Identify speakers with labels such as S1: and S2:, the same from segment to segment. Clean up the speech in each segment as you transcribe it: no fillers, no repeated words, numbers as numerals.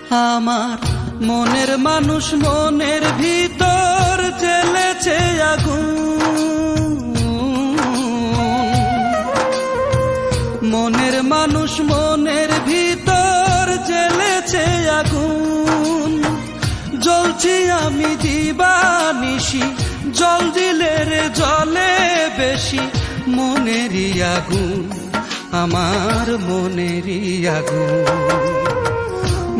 S1: আমার মনের মানুষ মনের ভিতর জ্বলেছে আগুন, মনের মানুষ মনের ভিতর জ্বলেছে আগুন। জ্বলছি আমি দিবানিশি, জল দিলে রে জলে বেশি, মনেরই আগুন আমার মনেরই আগুন।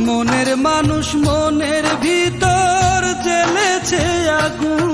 S1: মনের মানুষ মনের ভিতর জ্বলেছে আগুন।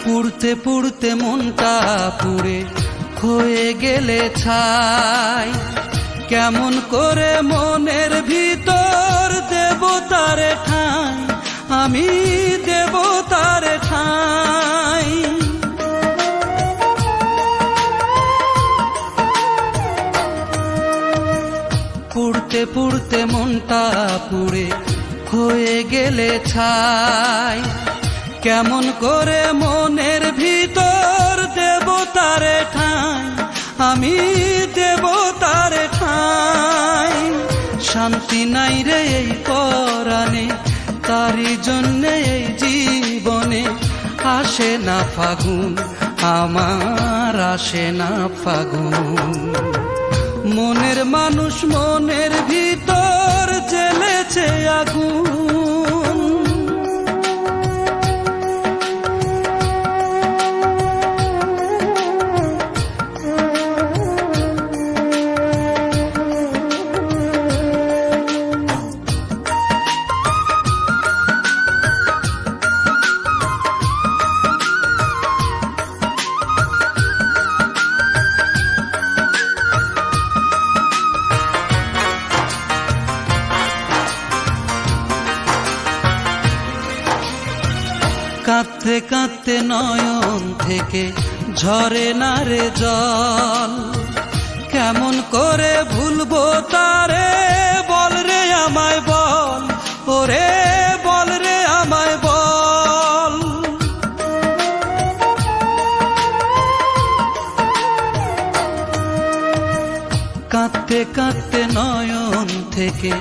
S1: পুড়তে পুড়তে মনটা পুড়ে হয়ে গেলে ছাই, কেমন করে মনের ভিতর দেব তারে ঠাঁই, আমি দেব তারে ঠাঁই। পুড়তে পুড়তে মনটা পুড়ে হয়ে গেলে ছাই, কেমন করে মনের ভিতর দেব তারে ঠাঁই, আমি দেব তারে ঠাঁই। শান্তি নাই রে এই পরাণে, তারই জন্যে এই জীবনে আসে না ফাগুন, আমার আসে না ফাগুন। মনের মানুষ মনের ভিতর জ্বলেছে আগুন। কাঁদতে কাঁদতে নয়ন থেকে ঝরে না রে জল, কেমন করে ভুলবো তারে বল রে আমায় বল, ওরে বল রে আমায় বল। কাঁদতে কাঁদতে নয়ন থেকে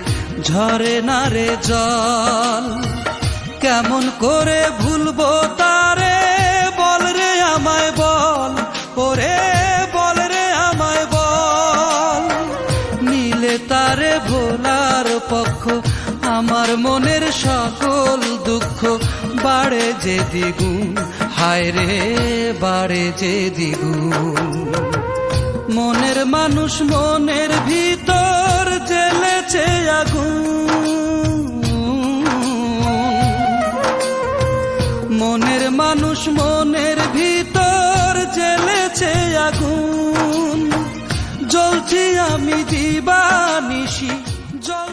S1: ঝরে না রে জল, কেমন করে ভুলবো তারে বল রে আমায় বল, ওরে বল রে আমায় বল। নীলে তারে ভোলার পক্ষ, আমার মনের সকল দুঃখ বাড়ে যে দ্বিগুণ, হায় রে বাড়ে যে দ্বিগুণ। মনের মানুষ মনের ভিতর জ্বলেছে আগুন, মনের মানুষ মনের ভিতর জ্বলেছে আগুন। জ্বলছি আমি দিবানিশি, জল